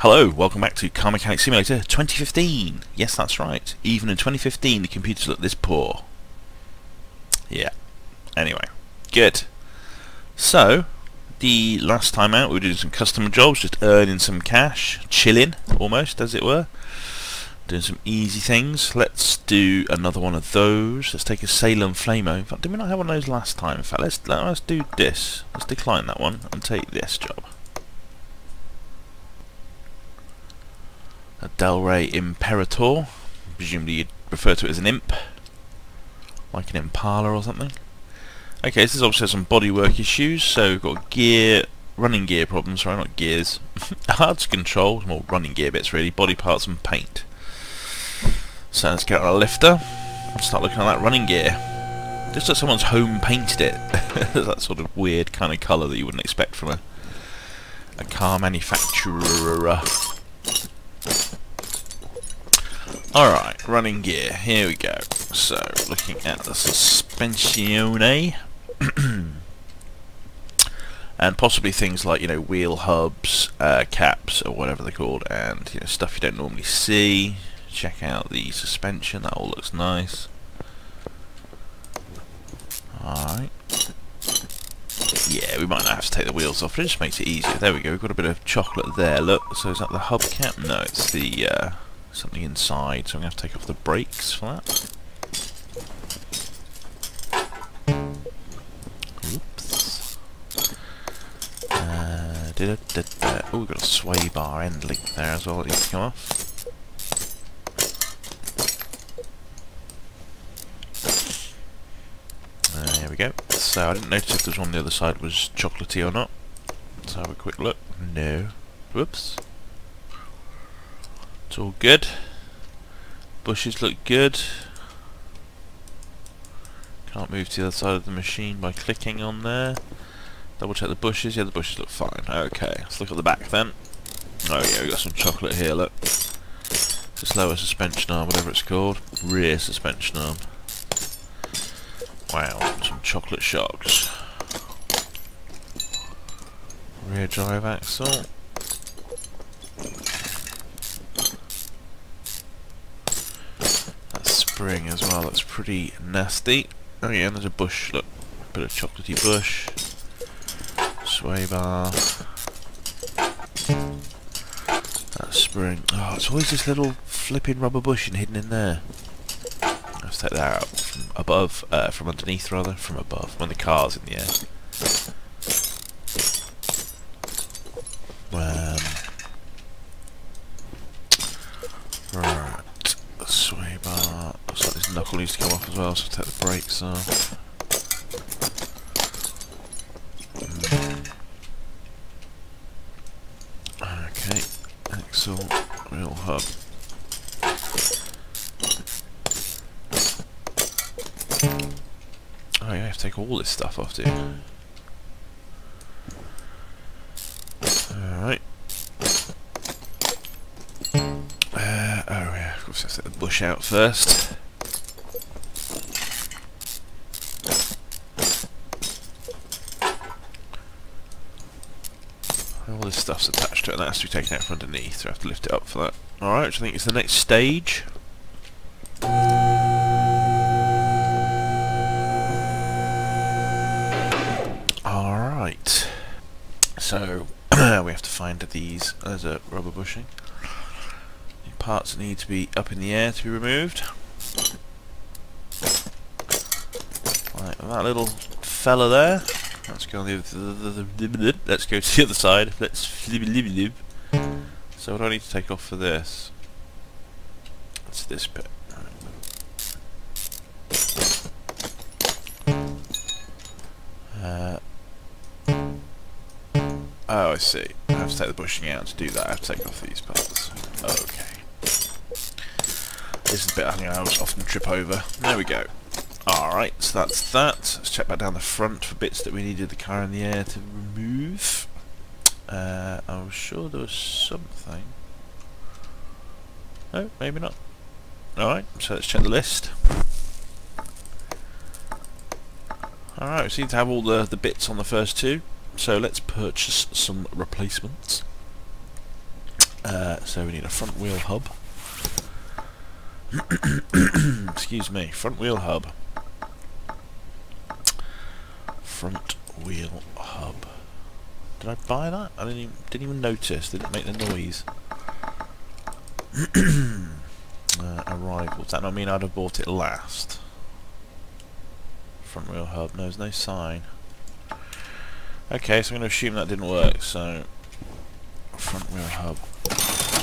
Hello, welcome back to Car Mechanic Simulator 2015. Yes, that's right. Even in 2015, the computers look this poor. Yeah. Anyway, good. So, the last time out, we were doing some customer jobs, just earning some cash, chilling, almost, as it were. Doing some easy things. Let's do another one of those. Let's take a Salem Flamo. In fact, did we not have one of those last time? In fact, let's do this. Let's decline that one and take this job. A Delray Imperator. Presumably you'd refer to it as an imp, like an Impala or something. Okay, this is obviously some bodywork issues. So we've got running gear problems. Sorry, not gears. Hard to control. More running gear bits really. Body parts and paint. So let's get on a lifter and start looking at that running gear. Just like someone's home painted it. That sort of weird kind of colour that you wouldn't expect from a car manufacturer. Alright, running gear, here we go. So, looking at the suspensione and possibly things like, wheel hubs, caps, or whatever they're called, and stuff you don't normally see. Check out the suspension, that all looks nice. Alright. Yeah, we might not have to take the wheels off, but it just makes it easier. There we go, we've got a bit of chocolate there, look. So is that the hubcap? No, it's the something inside, so I'm going to have to take off the brakes for that. Oops. Oh, we've got a sway bar end link there as well that needs to come off. There we go. So I didn't notice if there's one on the other side was chocolatey or not. Let's have a quick look. No. Whoops. It's all good. Bushes look good. Can't move to the other side of the machine by clicking on there. Double check the bushes. Yeah, the bushes look fine. Okay, let's look at the back then. Oh yeah, we've got some chocolate here, look. This lower suspension arm, whatever it's called. Rear suspension arm. Wow, some chocolate shocks. Rear drive axle. That spring as well, that's pretty nasty. Oh yeah, and there's a bush, look. Bit of chocolatey bush. Sway bar. That spring. Oh, it's always this little flipping rubber bushing hidden in there. Let's take that out from above, from underneath rather, from above, when the car's in the air. Right, the sway bar. Looks like this knuckle needs to come off as well, so I'll take the brakes off. Okay, axle, wheel hub. Oh, you have to take all this stuff off, do you? Alright. Oh yeah, of course I have to take the bush out first. All this stuff's attached to it and that has to be taken out from underneath, so I have to lift it up for that. Alright, which I think is the next stage. Alright, so we have to find these as a rubber bushing. The parts that need to be up in the air to be removed. Like that little fella there. Let's go on let's go to the other side. So what do I need to take off for this? It's this bit. Oh, I see. I have to take the bushing out to do that. I have to take off these parts. Okay. This is the bit I think I often trip over. There we go. Alright, so that's that. Let's check back down the front for bits that we needed the car in the air to remove. I was sure there was something. No, maybe not. Alright, so let's check the list. Alright, we seem to have all the bits on the first two. So let's purchase some replacements. So we need a front wheel hub. Excuse me, front wheel hub. Front wheel hub. Did I buy that? I didn't even notice. Didn't make the noise. Arrival. Does that not mean I'd have bought it last? Front wheel hub. No, there's no sign. Okay, so I'm going to assume that didn't work. So front wheel hub.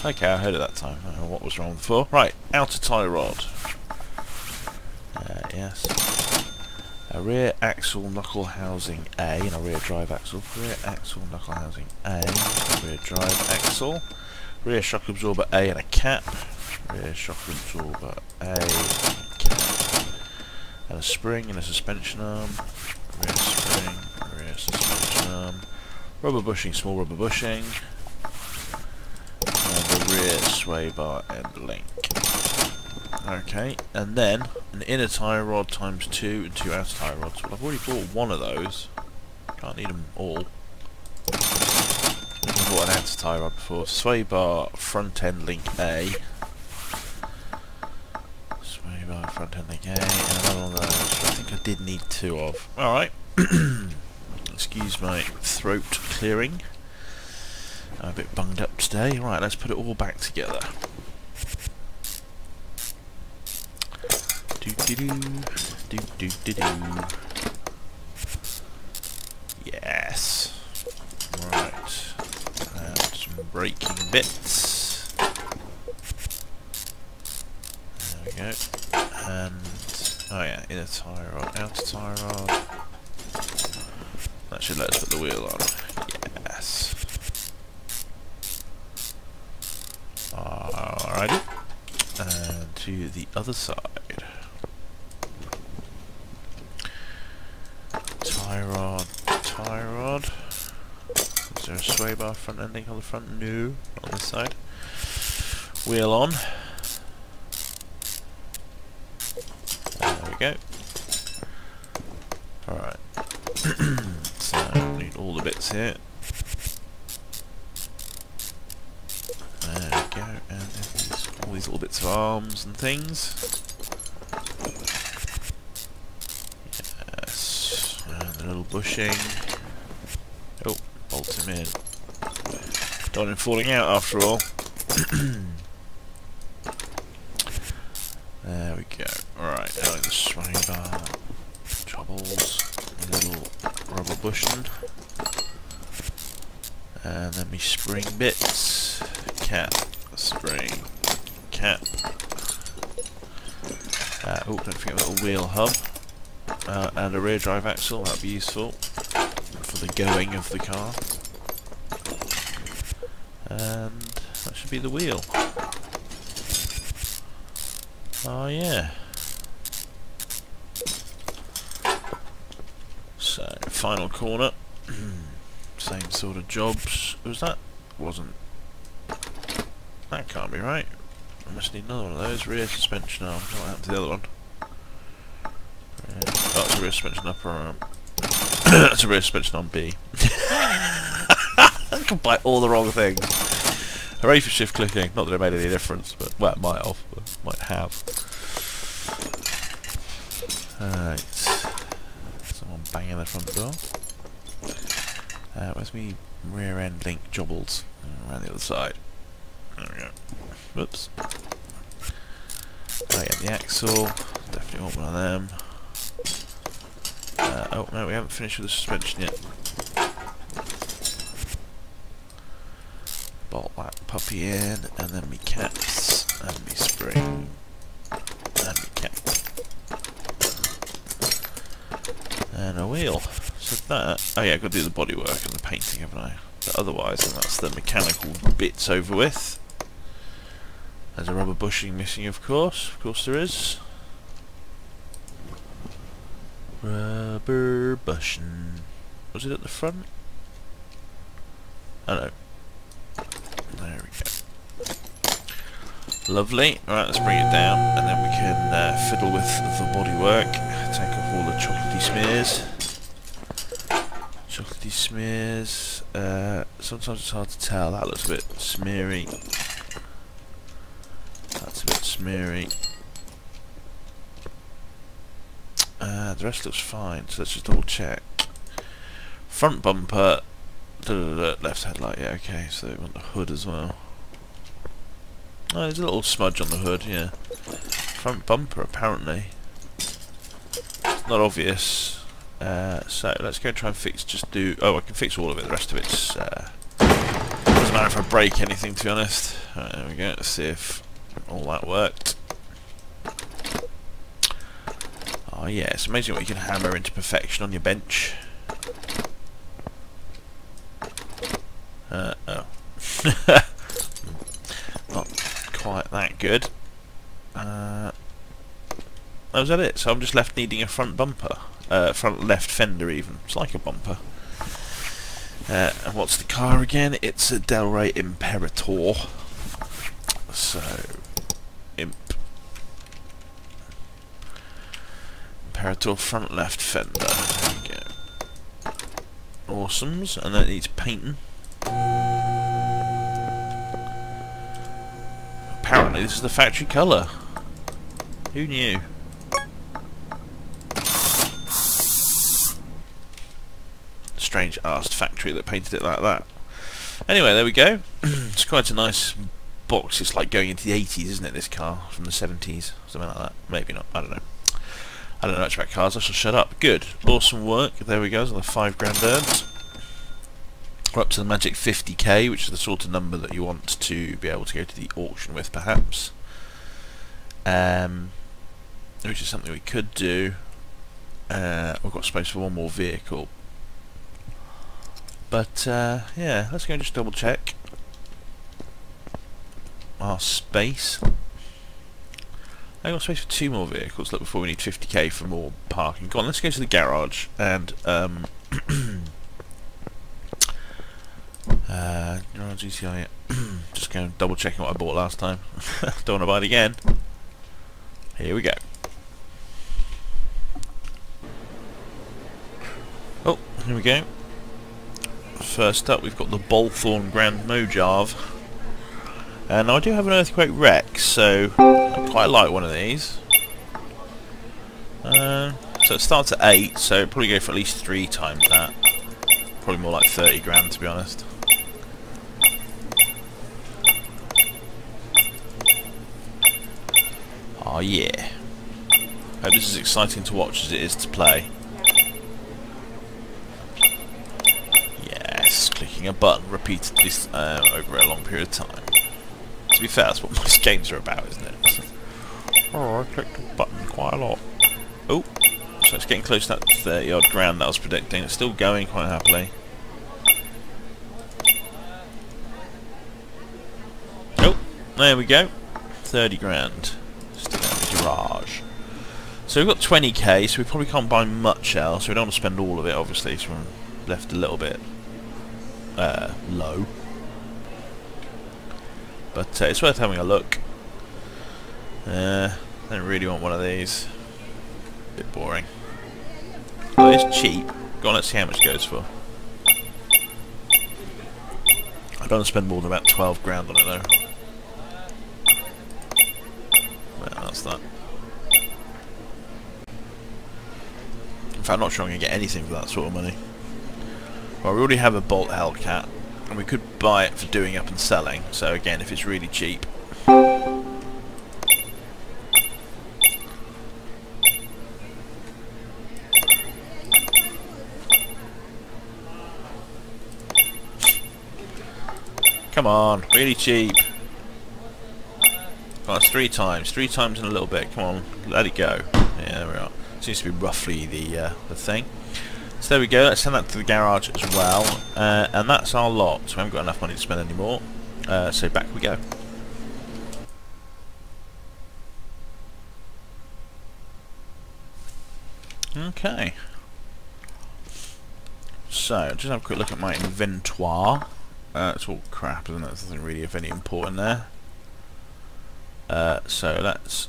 Okay, I heard it that time. I don't know what was wrong before. Right, outer tie rod. Yes. A rear axle knuckle housing A and a rear drive axle. Rear axle knuckle housing A. Rear drive axle. Rear shock absorber A and a cap. Rear shock absorber A and a cap. And a spring and a suspension arm. Rear spring. Rear suspension arm. Rubber bushing, small rubber bushing. And the rear sway bar end link. Okay, and then an inner tie rod times 2 and 2 outer tie rods. Well, I've already bought one of those. Can't need them all. I bought an outer tie rod before. Sway bar front end link A. Sway bar front end link A, and another one of those, which I think I did need 2 of. Alright. Excuse my throat clearing. I'm a bit bunged up today. Right, let's put it all back together. Yes. Right. Some braking bits. There we go. And oh yeah, inner tie rod, outer tie rod. That should let us put the wheel on. Yes. Alrighty. And to the other side. Tie rod. Is there a sway bar front ending on the front? No, on this side. Wheel on. There we go. Alright. So, need all the bits here. There we go. And all these little bits of arms and things. Little bushing. Oh, bolt him in. Don't want him falling out after all. There we go. Alright, now the sway bar, troubles, a little rubber bushing, and then me spring bits, cap, spring, cap. Oh, don't forget the little wheel hub. And a rear drive axle, that'd be useful for the going of the car. And that should be the wheel. Oh yeah. So, final corner. Same sort of jobs. Was that? Wasn't. That can't be right. I must need another one of those. Rear suspension arm. What happened to the other one? Oh, it's a rear suspension upper arm. It's a rear suspension on B. I can buy all the wrong things. Hooray for shift clicking. Not that it made any difference, but well, it might have. But might have. Alright. Someone banging the front door. Where's me rear end link jobbles? Around the other side. There we go. Whoops. Oh yeah, the axle. Definitely want one of them. Oh no, we haven't finished with the suspension yet. Bolt that puppy in, and then me caps, and me spring, and me cap. And a wheel. So that, oh yeah, I've got to do the bodywork and the painting, haven't I? But otherwise, then that's the mechanical bits over with. There's a rubber bushing missing, of course there is. Rubber bushing. Was it at the front? Oh no. There we go. Lovely. Alright, let's bring it down, and then we can fiddle with the bodywork. Take off all the chocolatey smears. Chocolatey these smears. Sometimes it's hard to tell. That looks a bit smeary. That's a bit smeary. The rest looks fine, so let's just double check. Front bumper, left headlight, yeah, okay, so we want the hood as well. Oh, there's a little smudge on the hood, yeah. Front bumper, apparently. It's not obvious. So let's go and try and fix, oh, I can fix all of it, the rest of it's, doesn't matter if I break anything, to be honest. Alright, there we go, let's see if all that worked. Oh yeah, it's amazing what you can hammer into perfection on your bench. Oh. Not quite that good. That was it. So I'm just left needing a front bumper. Front left fender even. It's like a bumper. And what's the car again? It's a Delray Imperator. So, Imperator front left fender. There we go. Awesomes. And then it needs painting. Apparently this is the factory colour. Who knew? Strange arsed factory that painted it like that. Anyway, there we go. It's quite a nice box. It's like going into the 80s, isn't it, this car? From the 70s, something like that. Maybe not, I don't know. I don't know much about cars, I shall shut up. Good. Awesome work. There we go, it's on the 5 grand earned. We're up to the magic 50k, which is the sort of number that you want to be able to go to the auction with, perhaps. Which is something we could do. We've got space for one more vehicle. But, yeah, let's go and just double check our space. I've got space for 2 more vehicles, look, before we need 50k for more parking. Go on, let's go to the garage and, GCI, just go and double checking what I bought last time. Don't want to buy it again. Here we go. Oh, here we go. First up, we've got the Bolthorn Grand Mojave. And I do have an Earthquake Rex, so I quite like one of these. So it starts at 8, so it'll probably go for at least 3 times that. Probably more like 30 grand, to be honest. Oh yeah. Hope this is exciting to watch as it is to play. Yes, clicking a button repeatedly over a long period of time. To be fair, that's what most games are about, isn't it? Oh, I clicked the button quite a lot. Oh, so it's getting close to that 30 odd grand that I was predicting. It's still going quite happily. Oh, there we go. 30 grand. Still in the garage. So we've got 20k, so we probably can't buy much else. We don't want to spend all of it, obviously, so we're left a little bit low. But it's worth having a look. Don't really want one of these. Bit boring. Oh, it's cheap. Go on, let's see how much it goes for. I don't want to spend more than about 12 grand on it though. Well, that's that. In fact, I'm not sure I'm going to get anything for that sort of money. Well, we already have a Bolt Hellcat, and we could buy it for doing up and selling, so again, if it's really cheap. Come on, really cheap. Oh, it's 3 times. 3 times in a little bit. Come on, let it go. Yeah, there we are. Seems to be roughly the thing. So there we go. Let's send that to the garage as well, and that's our lot. So we haven't got enough money to spend anymore. So back we go. Okay. So just have a quick look at my inventory. It's all crap, isn't it? There's nothing really of any importance there. So let's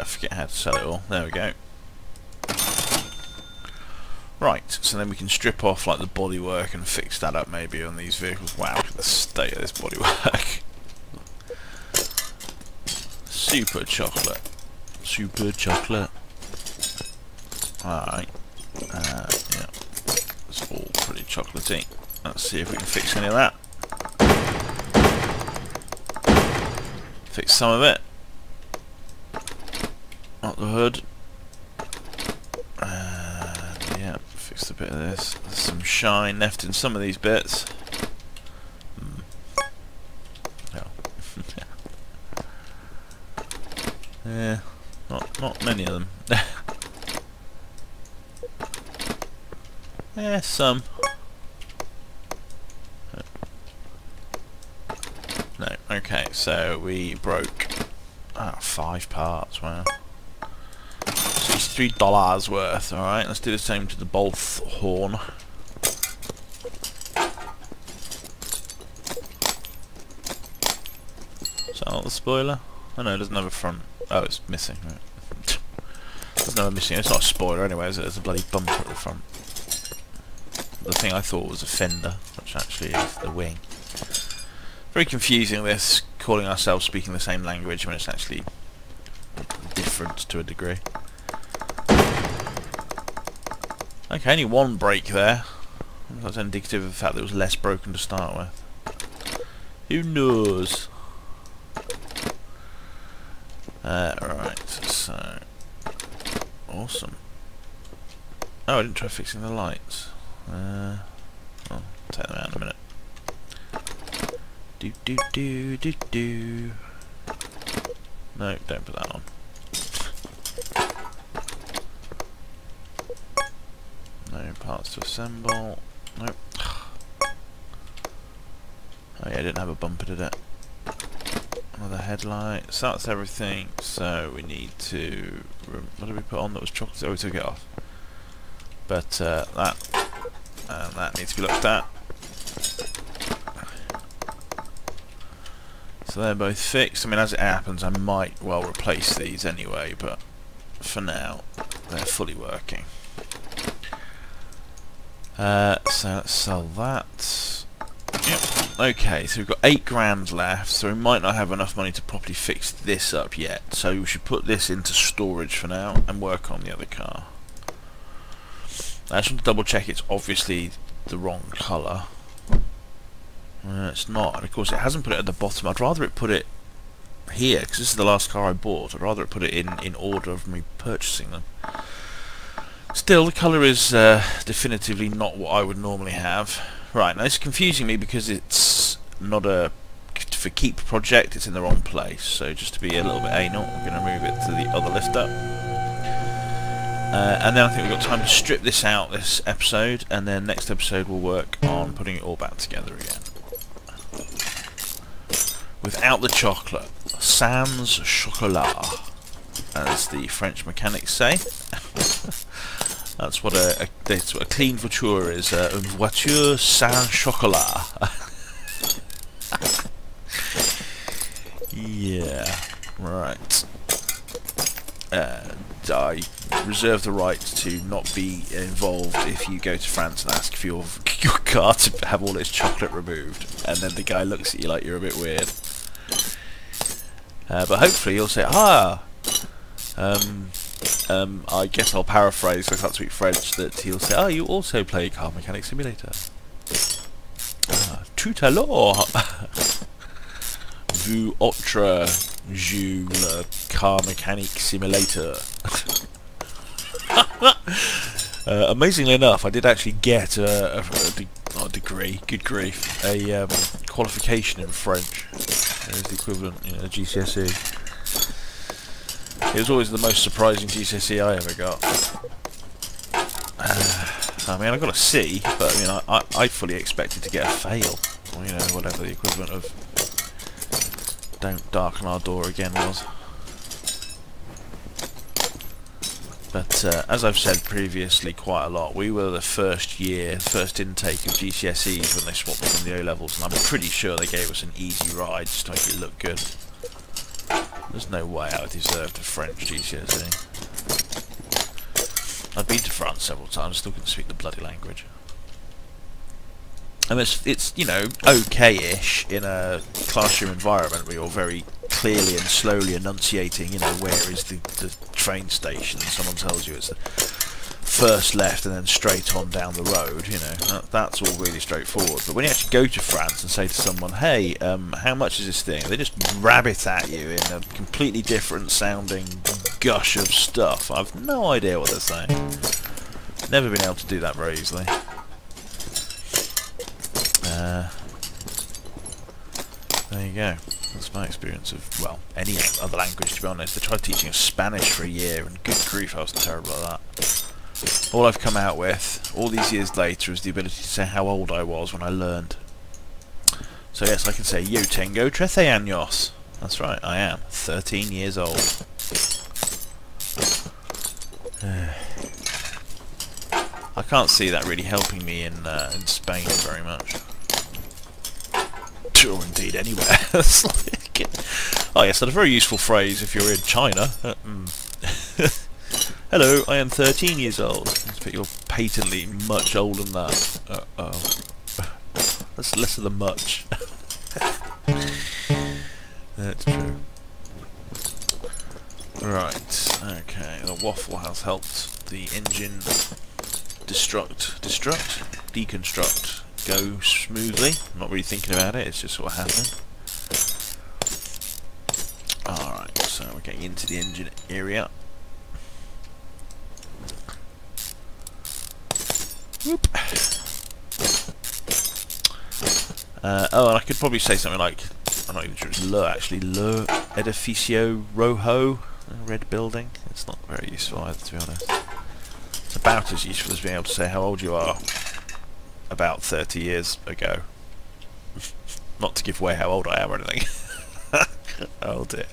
forget how to sell it all. There we go. Right, so then we can strip off like the bodywork and fix that up maybe on these vehicles. Wow, look at the state of this bodywork. Super chocolate. Super chocolate. Alright. Yeah. It's all pretty chocolatey. Let's see if we can fix any of that. Fix some of it. Not the hood. Yeah, fix a bit of this. There's some shine left in some of these bits. No. Yeah, not many of them. Yeah, some. No, okay, so we broke 5 parts, wow. $63 worth, alright, let's do the same to the both horn. Is that not the spoiler? Oh no, it doesn't have a front. Oh, it's missing, right. Doesn't have a missing, it's not a spoiler anyway, is it? There's a bloody bumper at the front. The thing I thought was a fender, which actually is the wing. Very confusing this, calling ourselves speaking the same language when it's actually different to a degree. Okay, only one break there. That's indicative of the fact that it was less broken to start with. Who knows? Right, so... Awesome. Oh, I didn't try fixing the lights. I'll take them out in a minute. Do. No, don't put that on. No parts to assemble. Nope. Oh yeah, I didn't have a bumper, did it? Another headlight. So that's everything. So we need to... What did we put on that was chocolate? Oh, we took it off. But that needs to be looked at. So they're both fixed. I mean, as it happens, I might well replace these anyway, but for now, they're fully working. So let's sell that. Yep. Okay, so we've got 8 grand left, so we might not have enough money to properly fix this up yet. So we should put this into storage for now and work on the other car. I just want to double check it's obviously the wrong colour. It's not, and of course it hasn't put it at the bottom. I'd rather it put it here, because this is the last car I bought. I'd rather it put it in order of me purchasing them. Still, the colour is definitively not what I would normally have. Right, now this is confusing me because it's not a for keep project, it's in the wrong place. So just to be a little bit anal, I'm going to move it to the other lift up. And then I think we've got time to strip this out this episode, and then next episode we'll work on putting it all back together again. Without the chocolate. Sans chocolat, as the French mechanics say. That's what a clean voiture is. Une voiture sans chocolat. Yeah, right. I reserve the right to not be involved if you go to France and ask for your car to have all its chocolate removed, and then the guy looks at you like you're a bit weird. But hopefully you'll say, I guess I'll paraphrase, because I can't speak French, that he'll say, oh, you also play Car Mechanic Simulator. Tout à l'heure, vous autres jouez le Car Mechanic Simulator. Amazingly enough, I did actually get a degree, good grief, a qualification in French. There's the equivalent, you know, GCSE. It was always the most surprising GCSE I ever got. I mean, I got a C, but I mean, I fully expected to get a fail, or, you know, whatever the equivalent of "Don't darken our door again" was. But as I've said previously quite a lot, we were the first intake of GCSEs when they swapped from the O-levels, and I'm pretty sure they gave us an easy ride just to make it look good. There's no way I deserved a French GCSE. I've been to France several times, still couldn't speak the bloody language. I mean, it's you know, okay-ish in a classroom environment where you're very clearly and slowly enunciating, you know, where is the train station, and someone tells you it's the first left and then straight on down the road, you know, that's all really straightforward. But when you actually go to France and say to someone, hey, how much is this thing? They just rabbit at you in a completely different sounding gush of stuff. I've no idea what they're saying. Never been able to do that very easily. There you go. That's my experience of, well, any other language, to be honest. I tried teaching us Spanish for a year, and good grief, I was terrible at that. All I've come out with, all these years later, is the ability to say how old I was when I learned. So yes, I can say, yo tengo 13 años. That's right, I am 13 years old. I can't see that really helping me in Spain very much. Or indeed anywhere. Oh yes, that's a very useful phrase if you're in China. Hello, I am 13 years old. But you're patently much older than that. That's less of the much. That's true. Right, okay, the waffle has helped the engine deconstruct go smoothly. I'm not really thinking about it, it's just sort of happening. Alright, so we're getting into the engine area. Whoop. Oh, and I could probably say something like, I'm not even sure it's Le, actually, Le Edificio Rojo, red building. It's not very useful either, to be honest. It's about as useful as being able to say how old you are about 30 years ago. Not to give away how old I am or anything. Oh dear.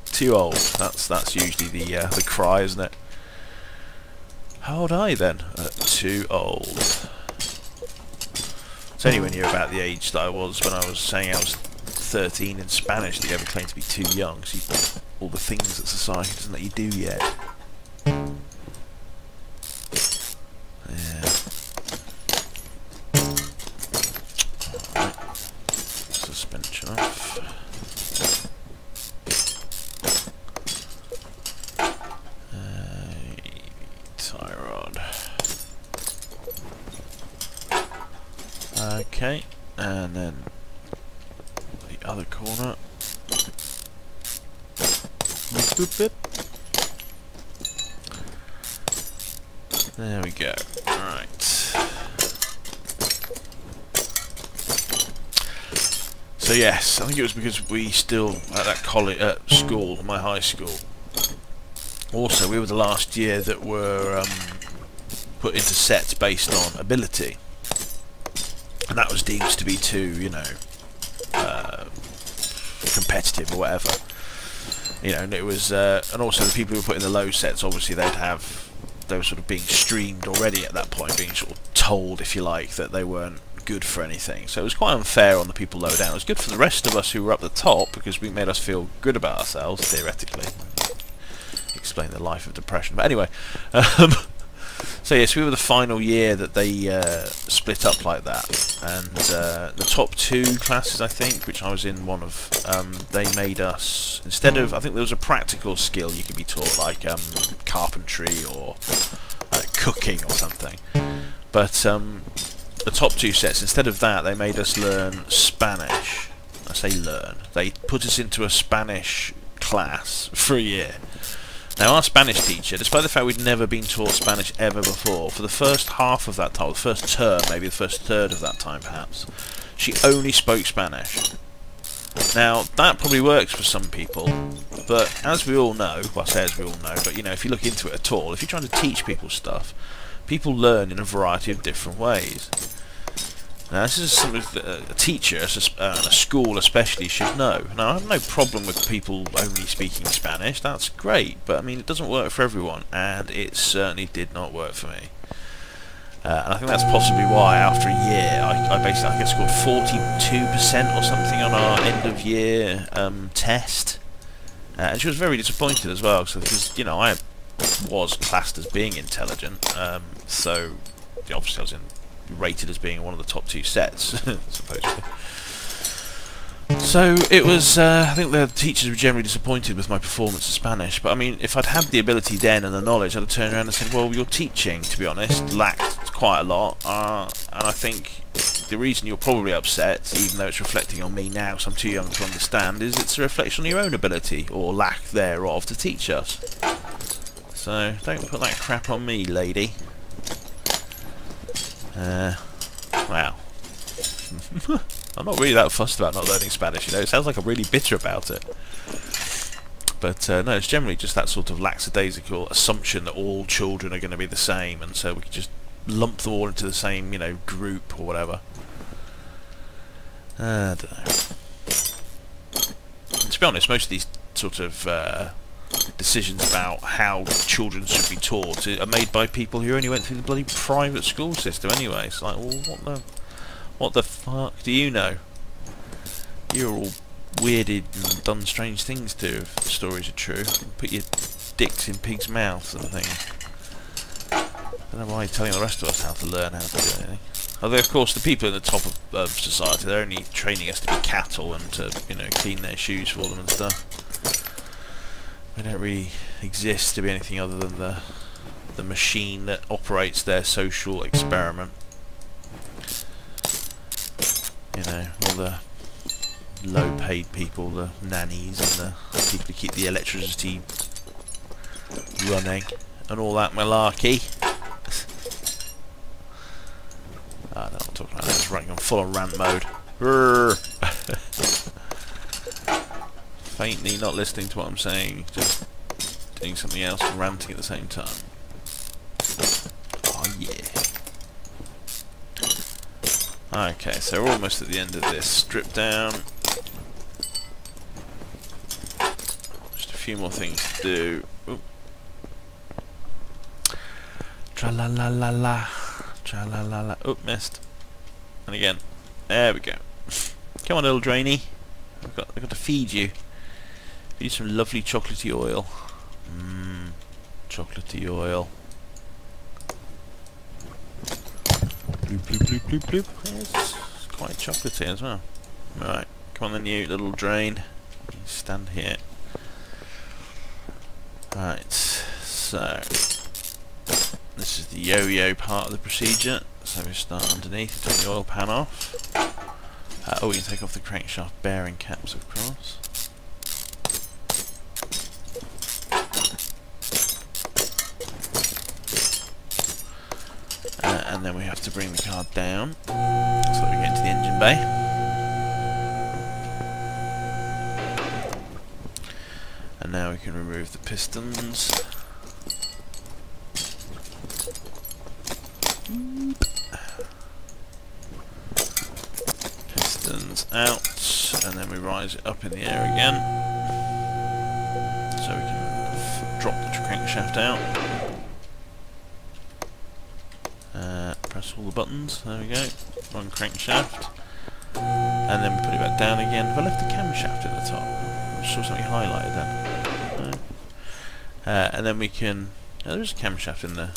Too old. That's usually the cry, isn't it? How old are you then? Too old. It's only when you're about the age that I was when I was saying I was 13 in Spanish that you ever claim to be too young, because you've done all the things that society doesn't let you do yet. Yeah. Alright. Suspension off. Tie rod. Okay, and then the other corner. Boop, boop. There we go. Right. So yes, I think it was because we still at that college, school, my high school. Also, we were the last year that were put into sets based on ability, and that was deemed to be too, you know, competitive or whatever. You know, and it was, and also the people who were put in the low sets, obviously they were sort of being streamed already at that point, being sort of told, if you like, that they weren't good for anything. So it was quite unfair on the people low down. It was good for the rest of us who were up the top, because we made us feel good about ourselves, theoretically. Explain the life of depression. But anyway, so yes, we were the final year that they split up like that, and the top two classes, I think, which I was in one of, they made us, instead of, I think there was a practical skill you could be taught, like carpentry or cooking or something, but the top two sets, instead of that, they made us learn Spanish. I say learn. They put us into a Spanish class for a year. Now, our Spanish teacher, despite the fact we'd never been taught Spanish ever before, for the first half of that time, the first term, maybe the first third of that time perhaps, she only spoke Spanish. Now, that probably works for some people, but as we all know, well I say as we all know, but you know, if you look into it at all, if you're trying to teach people stuff, people learn in a variety of different ways. Now, this is something that a teacher and a school especially should know. Now, I have no problem with people only speaking Spanish. That's great, but I mean, it doesn't work for everyone, and it certainly did not work for me. And I think that's possibly why, after a year, I basically, I scored 42% or something on our end of year test. And she was very disappointed as well, because, you know, I was classed as being intelligent, so obviously I was rated as being one of the top 2 sets, supposedly. So it was, I think the teachers were generally disappointed with my performance in Spanish, but I mean, if I'd had the ability then and the knowledge, I'd have turned around and said, well, your teaching, to be honest, lacked quite a lot, and I think the reason you're probably upset, even though it's reflecting on me now, because I'm too young to understand, is it's a reflection on your own ability, or lack thereof, to teach us. So, don't put that crap on me, lady. Wow. I'm not really that fussed about not learning Spanish, you know, it sounds like I'm really bitter about it. But no, it's generally just that sort of lackadaisical assumption that all children are going to be the same, and so we can just lump them all into the same, you know, group or whatever. I don't know. And to be honest, most of these sort of decisions about how children should be taught are made by people who only went through the bloody private school system anyway. It's like, well, what the fuck do you know? You're all weirded and done strange things too, if the stories are true. Put your dicks in pigs' mouths and things. I don't know why you're telling the rest of us how to learn how to do anything. Although, of course, the people at the top of society, they're only training us to be cattle and to, you know, clean their shoes for them and stuff. They don't really exist to be anything other than the machine that operates their social experiment. You know, all the low-paid people, the nannies and the people who keep the electricity running and all that malarkey. I don't know what I'm talking about. I'm just running on full-on rant mode. Faintly not listening to what I'm saying, just doing something else and ranting at the same time. Oh yeah. Okay, so we're almost at the end of this strip down. Just a few more things to do. Ooh. Tra-la-la-la-la. Tra-la-la-la. Oh, missed. And again. There we go. Come on, little drainy. I've got to feed you. Feed you some lovely chocolatey oil. Mmm. Chocolatey oil. Bloop, bloop, bloop, bloop, bloop. It's quite chocolatey as well. Right. Come on then, you little drain. You stand here. Right. So. This is the yo-yo part of the procedure. So we start underneath, take the oil pan off. Oh, we can take off the crankshaft bearing caps, of course. And then we have to bring the car down so that we get into the engine bay. And now we can remove the pistons. Pistons out, and then we rise it up in the air again, so we can drop the crankshaft out. Press all the buttons, there we go, one crankshaft, and then we put it back down again. Have I left the camshaft at the top? I saw something highlighted then. No. And then we can, there is a camshaft in there.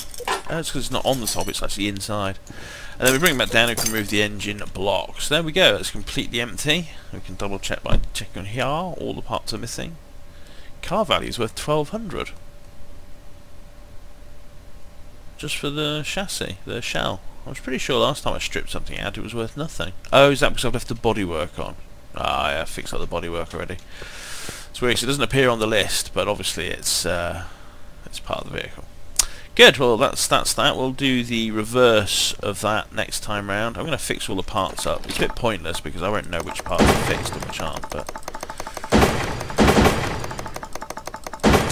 Oh, it's because it's not on the top, it's actually inside. And then we bring it back down and we can remove the engine blocks. There we go, it's completely empty. We can double check by checking here, all the parts are missing. Car value is worth 1,200. Just for the chassis, the shell. I was pretty sure last time I stripped something out it was worth nothing. Oh, is that because I've left the bodywork on? Ah, yeah, I fixed up the bodywork already. It's weird, so it doesn't appear on the list, but obviously it's part of the vehicle. Good, well that's that. We'll do the reverse of that next time round. I'm going to fix all the parts up. It's a bit pointless because I won't know which parts are fixed and which aren't, but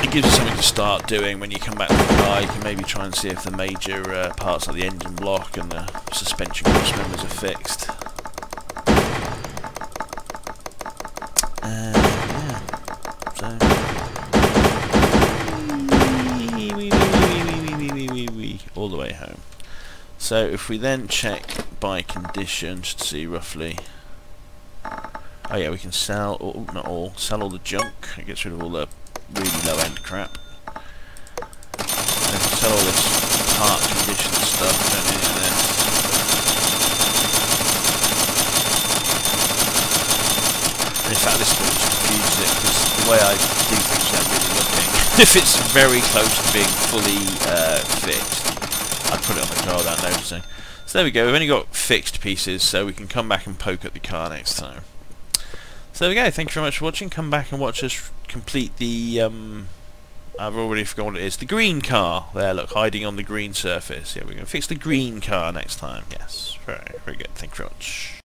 it gives you something to start doing when you come back to the car. You can maybe try and see if the major parts like the engine block and the suspension cross members are fixed. Yeah. So all the way home. So if we then check by condition, just to see roughly Oh yeah, we can sell, or not all, sell all the junk. It gets rid of all the really low end crap. And we can sell all this part condition stuff. We don't need any of this. And in fact, this one just confuses it because the way I do things without really looking, if it's very close to being fully fixed, I'd put it on the car without noticing. So there we go. We've only got fixed pieces, so we can come back and poke at the car next time. So there we go, thank you very much for watching. Come back and watch us complete the, I've already forgotten what it is, the green car. There, look, hiding on the green surface. Yeah, we're going to fix the green car next time. Yes, very, very good. Thank you very much.